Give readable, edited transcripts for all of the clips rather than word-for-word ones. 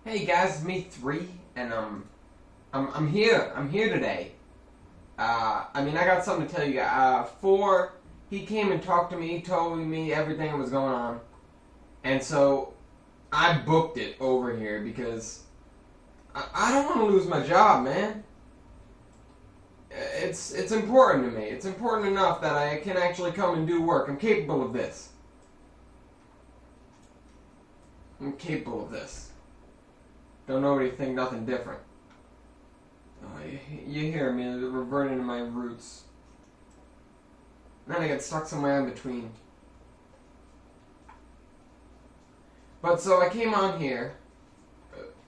Hey guys, it's me 3, and I'm here. I'm here today. I got something to tell you guys. 4, he came and talked to me, told me everything that was going on, and so I booked it over here because I don't want to lose my job, man. It's important to me. It's important enough that I can actually come and do work. I'm capable of this. I'm capable of this. Don't nobody think nothing different. Oh, you hear me reverting to my roots. And then I get stuck somewhere in between. But so I came on here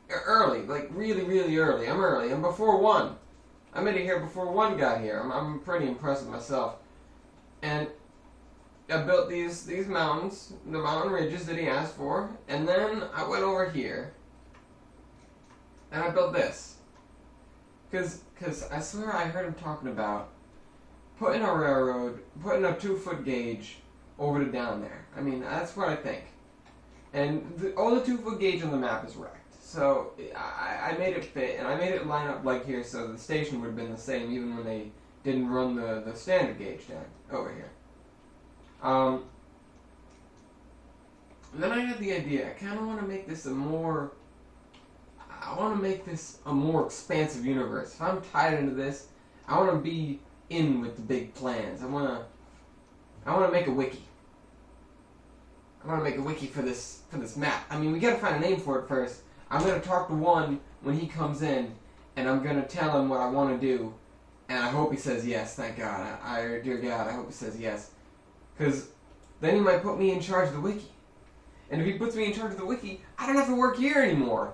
early, like really, really early. I'm early. I'm before 1. I made it here before 1 got here. I'm pretty impressed with myself. And I built these mountains, the mountain ridges that he asked for, and then I went over here and I built this. Cause I swear I heard him talking about putting a railroad, putting a 2-foot gauge over to down there. I mean, that's what I think. And all the 2-foot gauge on the map is wrecked. So I made it fit, and I made it line up like here, so the station would have been the same even when they didn't run the standard gauge down over here. And then I had the idea. I kind of want to make this a more expansive universe. If I'm tied into this, I want to be in with the big plans. I want to make a wiki. I want to make a wiki for this map. I mean, we got to find a name for it first. I'm going to talk to one when he comes in, and I'm going to tell him what I want to do, and I hope he says yes. Thank God. Dear God, I hope he says yes. Because then he might put me in charge of the wiki. And if he puts me in charge of the wiki, I don't have to work here anymore.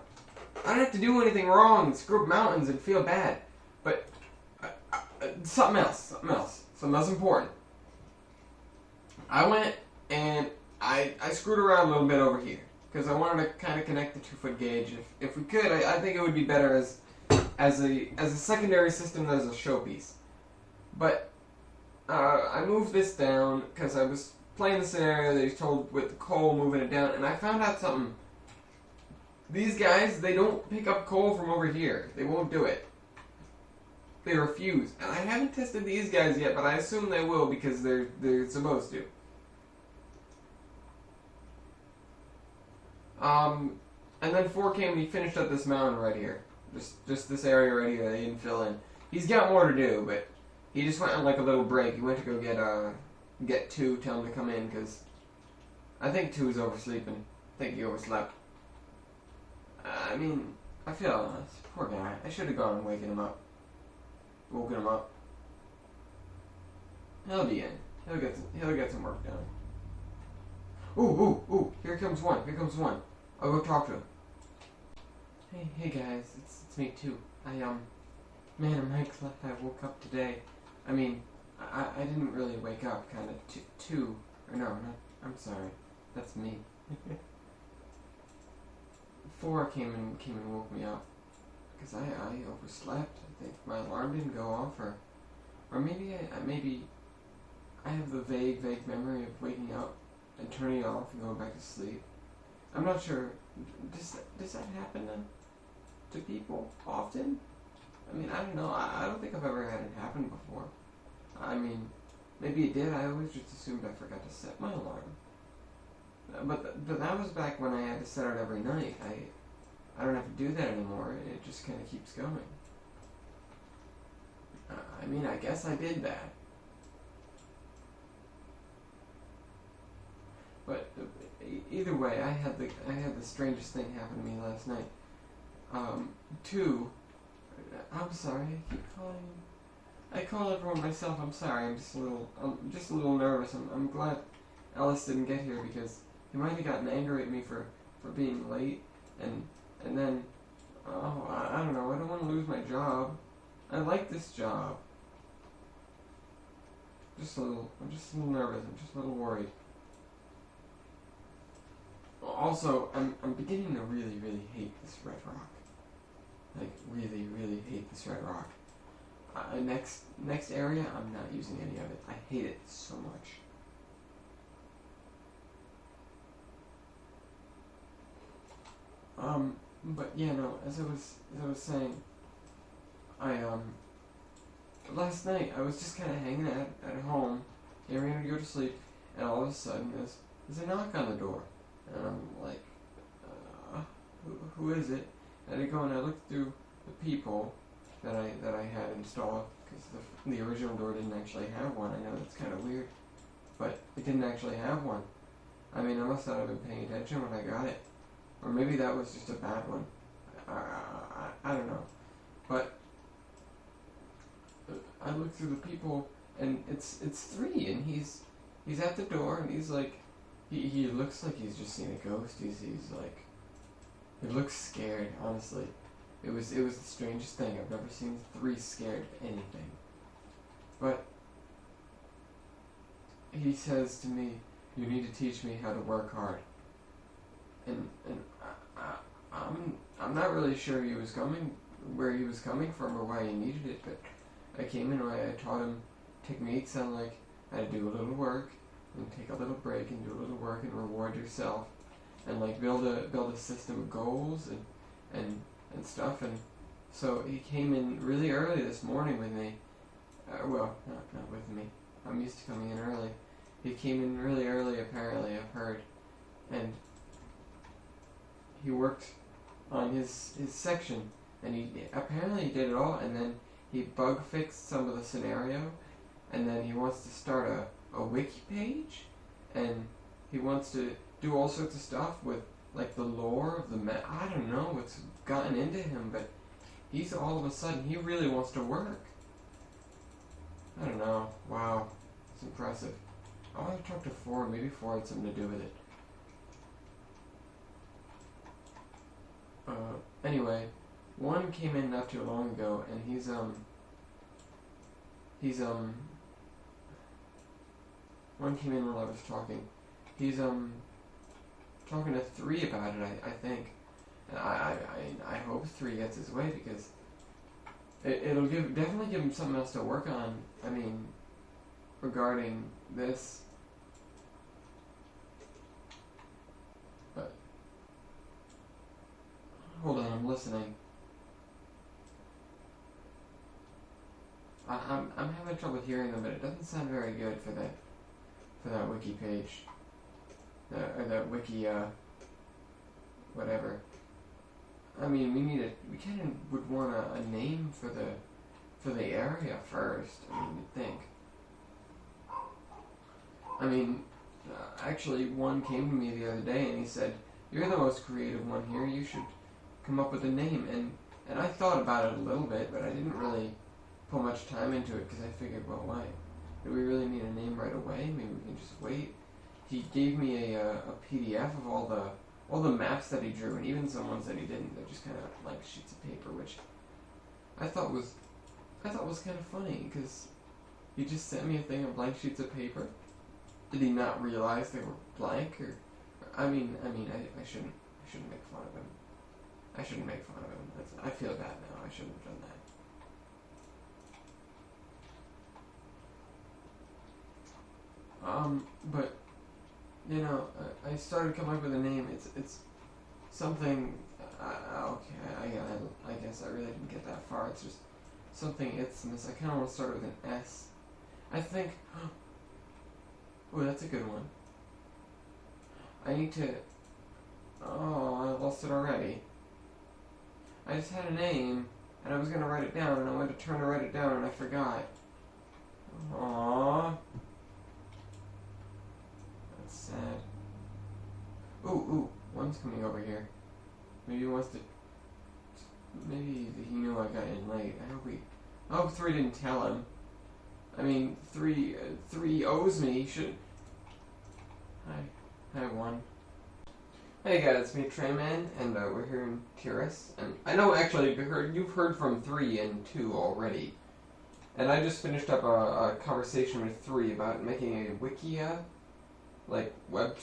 I don't have to do anything wrong and screw up mountains and feel bad. But something else important. I went and I screwed around a little bit over here because I wanted to kind of connect the 2-foot gauge. If we could, I think it would be better as a secondary system that is a showpiece. But I moved this down because I was playing the scenario that he's told with the coal, moving it down, and I found out something. These guys, they don't pick up coal from over here. They won't do it. They refuse. And I haven't tested these guys yet, but I assume they will because they're supposed to. And then 4 came and he finished up this mountain right here. Just this area right here that he didn't fill in. He's got more to do, but he just went on like a little break. He went to go get 2, tell him to come in, because I think 2 is oversleeping. I think he overslept. I feel poor guy. I should have gone and woken him up. He'll be in. He'll get some work done. Ooh! Here comes one. I'll go talk to him. Hey guys, it's me too. I'm glad I woke up today. I didn't really wake up. Kind of two. Or no, not. I'm sorry. That's me. 4 came and woke me up because I overslept. I think my alarm didn't go off, or maybe I have the vague memory of waking up and turning it off and going back to sleep. I'm not sure. Does that happen to people often? I don't know. I don't think I've ever had it happen before. Maybe it did. I always just assumed I forgot to set my alarm. But that was back when I had to set it every night. I don't have to do that anymore. It just kind of keeps going. I guess I did that. But either way, I had the strangest thing happen to me last night. 2. I'm sorry. I keep calling. I call everyone myself. I'm sorry. I'm just a little nervous. I'm glad Ellis didn't get here because he might have gotten angry at me for being late, and then, I don't know, I don't want to lose my job. I like this job. I'm just a little nervous, I'm just a little worried. Also, I'm beginning to really, really hate this red rock. Like, really, really hate this red rock. Next area, I'm not using any of it. I hate it so much. But yeah, no. As I was saying, I last night I was just kind of hanging out at home, getting ready to go to sleep, and all of a sudden there's a knock on the door, and I'm like, who is it? And I go and I look through the people that I had installed, because the original door didn't actually have one. I know that's kind of weird, but it didn't actually have one. I mean, I must not have been paying attention when I got it, or maybe that was just a bad one. I don't know, but I look through the people, and it's 3, and he's at the door, and he's like, he looks like he's just seen a ghost. He's like, he looks scared. Honestly, it was the strangest thing. I've never seen 3 scared of anything. But he says to me, "You need to teach me how to work hard." And I'm not really sure where he was coming from or why he needed it, but I came in and I taught him techniques on like how to do a little work and take a little break and do a little work and reward yourself and like build a system of goals and stuff. And so he came in really early this morning with me. Well, not with me. I'm used to coming in early. He came in really early, apparently, I've heard, and he worked on his section, and he apparently did it all, and then he bug fixed some of the scenario, and then he wants to start a wiki page, and he wants to do all sorts of stuff with like the lore of the map. I don't know what's gotten into him, but he's all of a sudden, he really wants to work. I don't know. Wow. It's impressive. I want to talk to Ford. Maybe Ford had something to do with it. Anyway, one came in not too long ago, and he's one came in while I was talking. He's talking to 3 about it, I think. And I hope 3 gets his way, because it'll definitely give him something else to work on. I mean, regarding this. But hold on, I'm listening. I'm having trouble hearing them, but it doesn't sound very good for that wiki page. Or that wiki whatever. I mean, we kind of would want a name for the area first. I mean, you'd think. I mean, actually, one came to me the other day and he said, "You're the most creative one here. You should come up with a name." And I thought about it a little bit, but I didn't really put much time into it because I figured, well, why? Do we really need a name right away? Maybe we can just wait. He gave me a PDF of all the maps that he drew, and even some ones that he didn't. They're just kind of like sheets of paper, which I thought was kind of funny, because he just sent me a thing of blank sheets of paper. Did he not realize they were blank? Or I mean, I shouldn't make fun of him. I shouldn't make fun of him. I feel bad now. I shouldn't have done that. But you know, I started coming up with a name. It's something. Okay, I guess I really didn't get that far. It's just something isthmus. I kind of want to start with an S. I think. Oh, that's a good one. I need to. Oh, I lost it already. I just had a name, and I was gonna write it down, and I went to turn to write it down, and I forgot. Aww. That's sad. Ooh, one's coming over here. Maybe he wants to. Maybe he knew I got in late. I hope 3 didn't tell him. I mean, 3 owes me. He should. Hi, 1. Hey guys, it's me, Trayman, and we're here in Temmeros. And I know actually you've heard from 3 and 2 already. And I just finished up a conversation with 3 about making a wikia, like web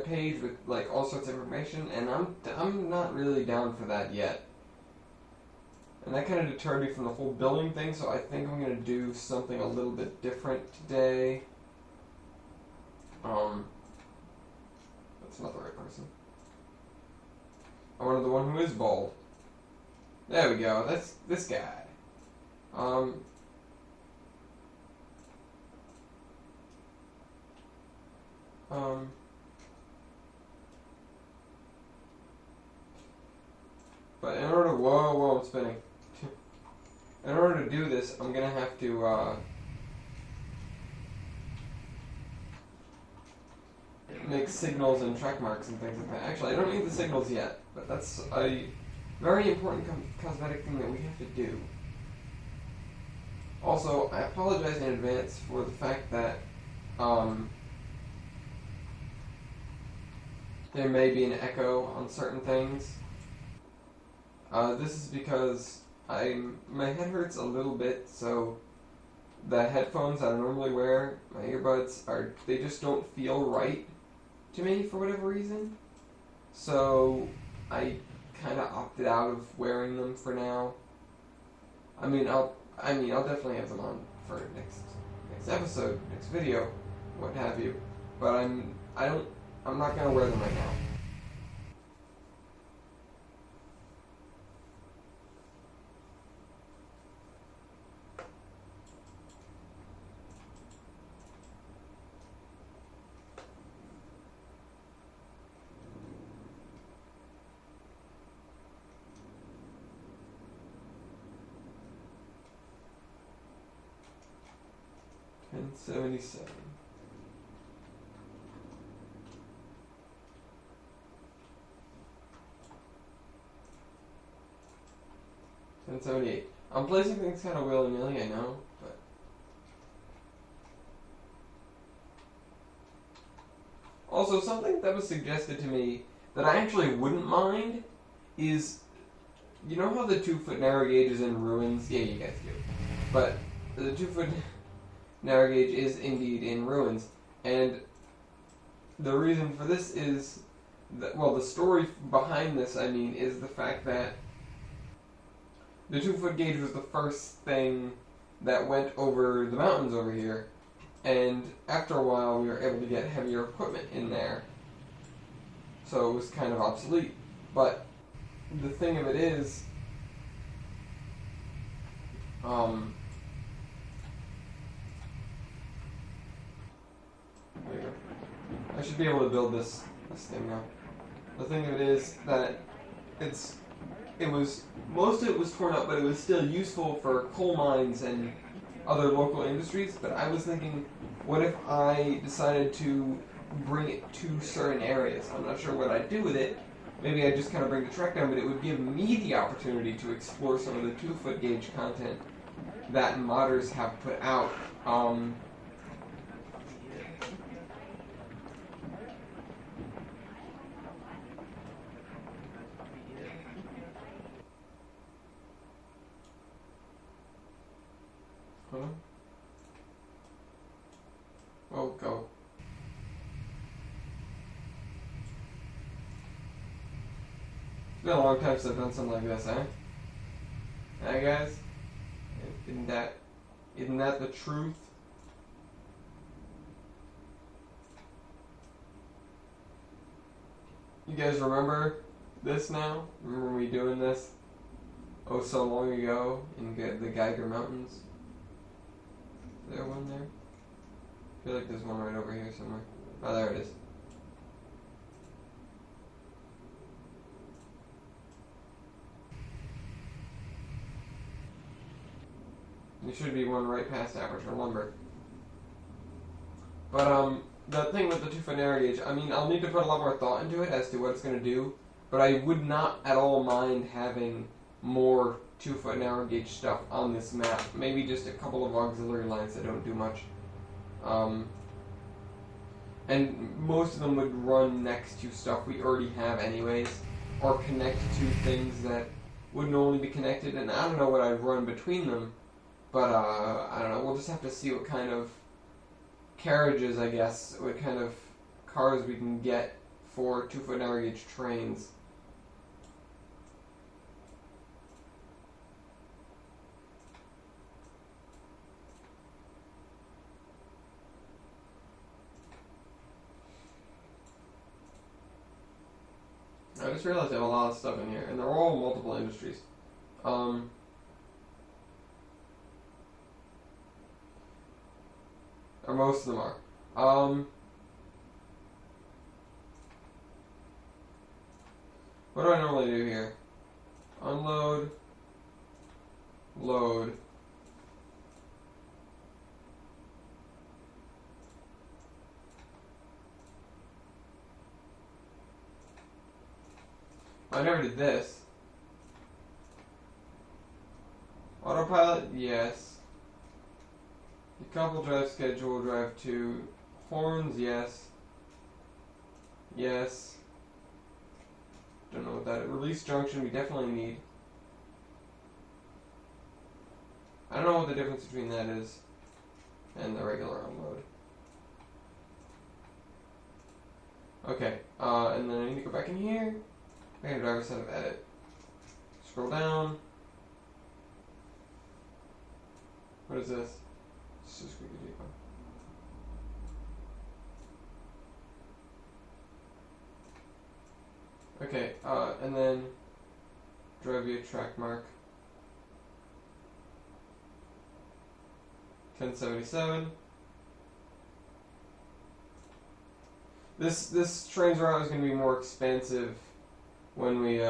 page with like all sorts of information, and I'm not really down for that yet. And that kind of deterred me from the whole building thing, so I think I'm gonna do something a little bit different today. That's not the right person. I wanted the one who is bald. There we go. That's this guy. But in order to, whoa, I'm spinning. In order to do this, I'm gonna have to, make signals and track marks and things like that. Actually, I don't need the signals yet, but that's a very important cosmetic thing that we have to do. Also, I apologize in advance for the fact that, there may be an echo on certain things. This is because my head hurts a little bit, so the headphones that I normally wear, my earbuds, they just don't feel right to me for whatever reason. So I kind of opted out of wearing them for now. I'll definitely have them on for next episode, next video, what have you. But I'm not gonna wear them right now. And 77. And 78. I'm placing things kind of willy-nilly, I know, but also something that was suggested to me that I actually wouldn't mind is, you know how the 2-foot narrow gauge is in ruins? Yeah, you guys do. But the 2-foot narrow gauge is indeed in ruins, and the reason for this is that, well, the story behind this, is the fact that the 2-foot gauge was the first thing that went over the mountains over here, and after a while we were able to get heavier equipment in there, so it was kind of obsolete. But the thing of it is, I should be able to build this thing now. The thing of it is that most of it was torn up, but it was still useful for coal mines and other local industries. But I was thinking, what if I decided to bring it to certain areas? I'm not sure what I'd do with it. Maybe I'd just kind of bring the trek down, but it would give me the opportunity to explore some of the 2-foot gauge content that modders have put out. Oh, go. It's been a long time since I've done something like this, eh? Hey guys? Isn't that the truth? You guys remember this now? Remember me doing this? Oh, so long ago in the Geiger Mountains? Is there one there? I feel like there's one right over here somewhere. Oh, there it is. There should be one right past Aperture Lumber. But, the thing with the 2-foot narrow gauge, I'll need to put a lot more thought into it as to what it's going to do, but I would not at all mind having more 2-foot narrow gauge stuff on this map. Maybe just a couple of auxiliary lines that don't do much. And most of them would run next to stuff we already have anyways, or connect to things that would normally be connected, and I don't know what I'd run between them, but I don't know, we'll just have to see what kind of carriages, I guess, what kind of cars we can get for 2-foot narrow gauge trains. I just realized I have a lot of stuff in here, and they're all multiple industries. Or most of them are. What do I normally do here? Unload, load. I never did this. Autopilot, yes. Decouple drive schedule, drive 2. Horns, yes. Yes. Don't know what that is. Release junction we definitely need. I don't know what the difference between that is and the regular unload. Okay, and then I need to go back in here. Okay, driver set of edit. Scroll down. What is this? Susqueka depot. Okay, and then drive via track mark. 1077. This trains route is going to be more expansive when we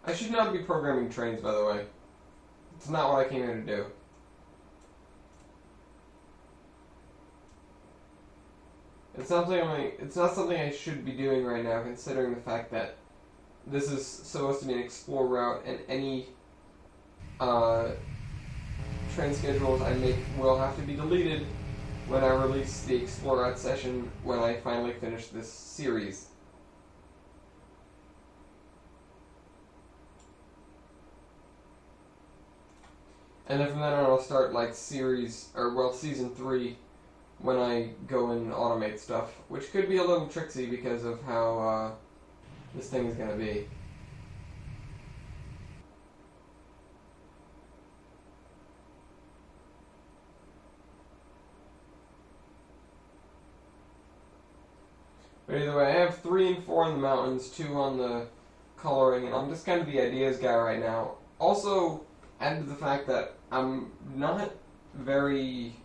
I should not be programming trains, by the way. It's not what I came here to do. It's not something I should be doing right now, considering the fact that this is supposed to be an explore route, and any train schedules I make will have to be deleted when I release the explore route session when I finally finish this series. And then from then on I'll start like season 3 when I go and automate stuff, which could be a little tricksy because of how this thing is going to be. But either way, I have 3 and 4 in the mountains, 2 on the coloring, and I'm just kind of the ideas guy right now. Also, add to the fact that I'm not very...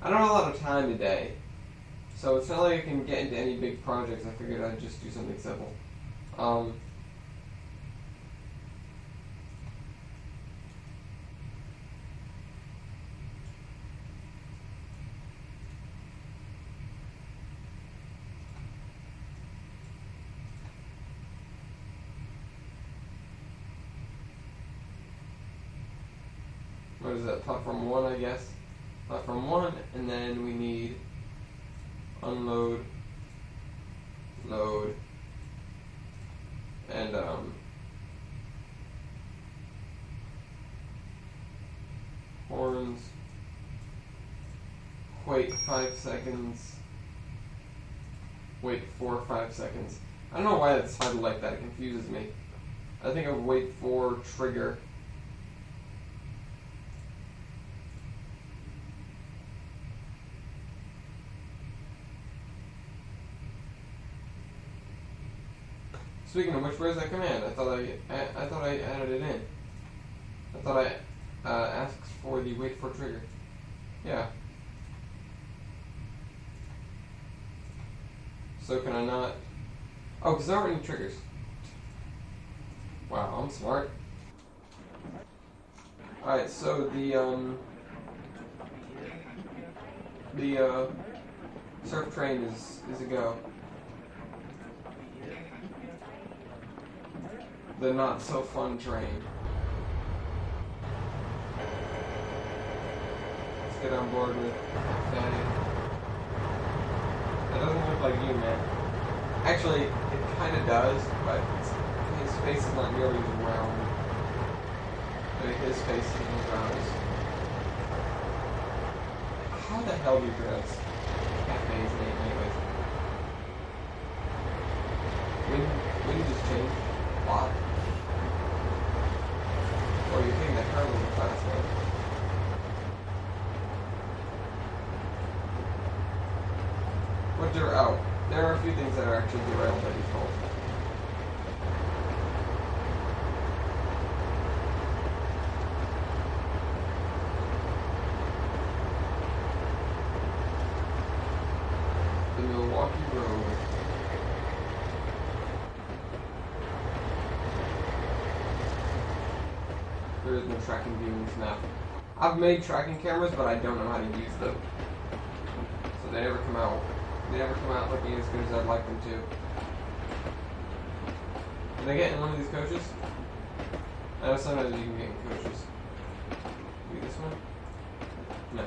I don't have a lot of time today, so it's not like I can get into any big projects. I figured I'd just do something simple. What is that? Platform 1, I guess. Platform 1, and then we need unload, load, and horns. Wait 5 seconds. Wait 4 or 5 seconds. I don't know why it's titled like that. It confuses me. I think of wait for trigger. Speaking of which, where's that command? I thought I added it in. I thought I asked for the wait for trigger. Yeah. So can I not? Oh, because there aren't any triggers. Wow, I'm smart. Alright, so the surf train is a go. The not so fun train. Let's get on board with Fanny. That doesn't look like you, man. Actually, it kind of does, but his face is not nearly as round. Like his face is as round as... How the hell do you pronounce Cafe's name, anyways? Wind just changed a lot. Oh, you're getting that carbon class, right? But there are a few things that are actually derailed by default. The Milwaukee Road. There is no tracking view in this map. I've made tracking cameras, but I don't know how to use them. So they never come out. They never come out looking as good as I'd like them to. Did I get in one of these coaches? I know sometimes you can get in coaches. Maybe this one? No.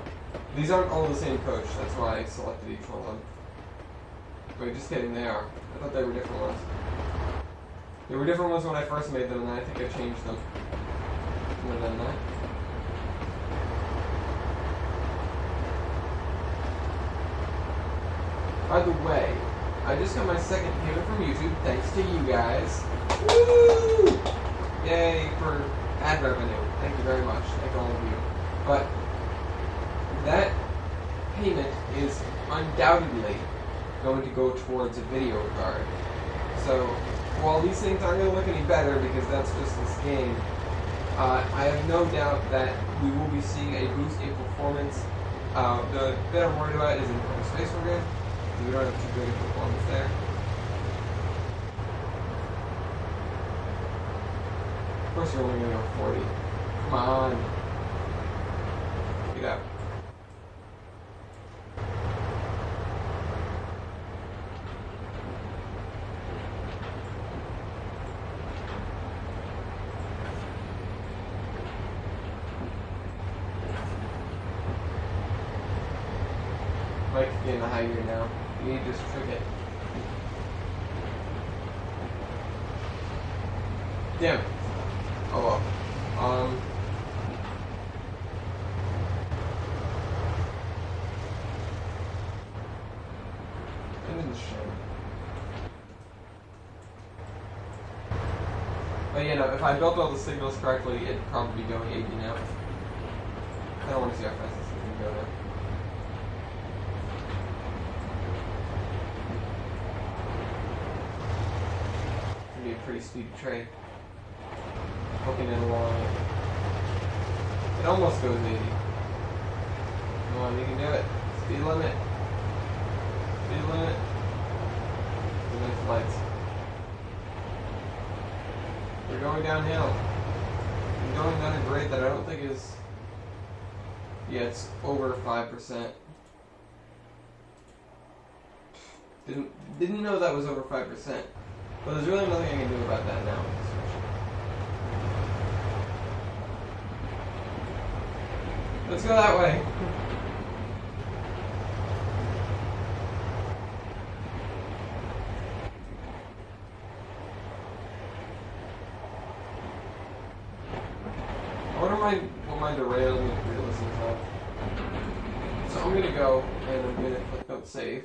These aren't all the same coach, that's why I selected each one of them. Wait, just kidding, they are. I thought they were different ones. They were different ones when I first made them, and then I think I changed them. More than that. By the way, I just got my second payment from YouTube, thanks to you guys. Woo! Yay for ad revenue. Thank you very much. Thank all of you. But that payment is undoubtedly going to go towards a video card. So while these things aren't going to look any better because that's just this game, I have no doubt that we will be seeing a boost in performance. The bit I'm worried about is in the space we're in. We don't have too good a performance there. Of course you're only going to go 40. Come on. Get out. Mike getting the high gear now. You need to just trick it. Damn it. Oh well. That is a shame. But you know, if I built all the signals correctly, it'd probably be going 80 now. I don't want to see how fast this can go now. Be a pretty speedy train. Hooking it along. It almost goes 80. Come on, you can do it. Speed limit. Speed limit. And then flights. We're going downhill. We're going at a rate that I don't think is... Yeah, it's over 5%. Didn't know that was over 5%. But there's really nothing I can do about that now. Let's go that way. I wonder what my derailing realisms are. So I'm gonna go and I'm gonna click on save.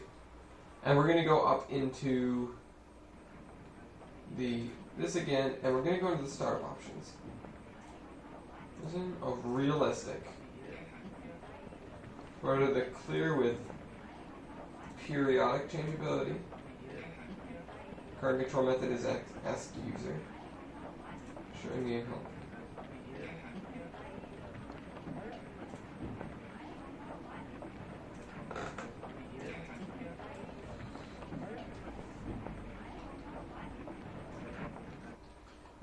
And we're gonna go up into this again, and we're going to go into the startup options. Version of realistic. Go to the clear with periodic changeability. Card control method is ask user. Showing game help.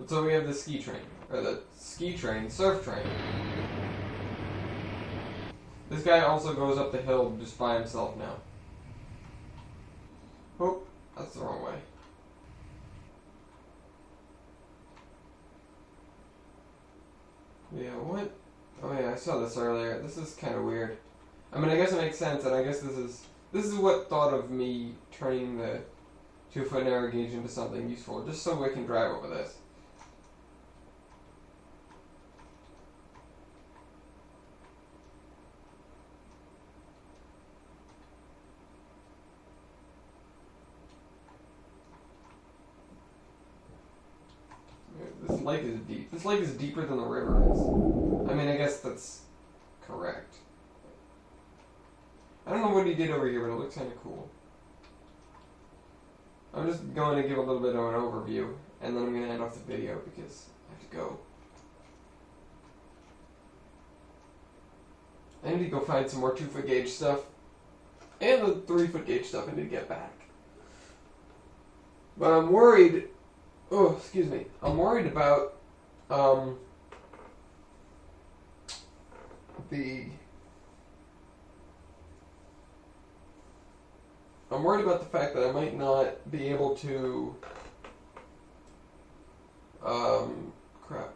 So we have the ski train, or the ski train, surf train. This guy also goes up the hill just by himself now. Oh, that's the wrong way. Yeah, what? Oh yeah, I saw this earlier. This is kind of weird. I mean, I guess it makes sense, and I guess this is what thought of me turning the 2-foot narrow gauge into something useful, just so we can drive over this. This lake is deep. This lake is deeper than the river is. I mean, I guess that's correct. I don't know what he did over here, but it looks kind of cool. I'm just going to give a little bit of an overview, and then I'm going to end off the video because I have to go. I need to go find some more 2-foot gauge stuff, and the 3-foot gauge stuff I need to get back. But I'm worried, I'm worried about, I'm worried about the fact that I might not be able to, crap.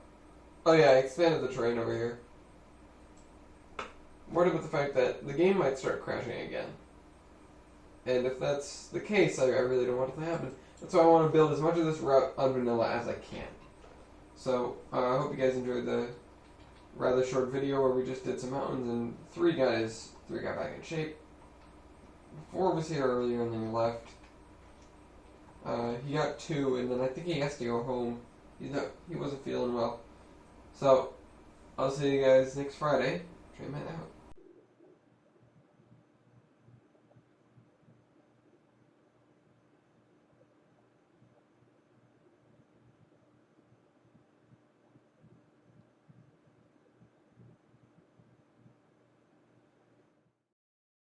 Oh yeah, I expanded the terrain over here. I'm worried about the fact that the game might start crashing again. And if that's the case, I really don't want it to happen. That's why I want to build as much of this route on vanilla as I can. So, I hope you guys enjoyed the rather short video where we just did some mountains and 3 got back in shape. 4 was here earlier and then he left. He got 2 and then I think he has to go home. He wasn't feeling well. So, I'll see you guys next Friday. Train man out.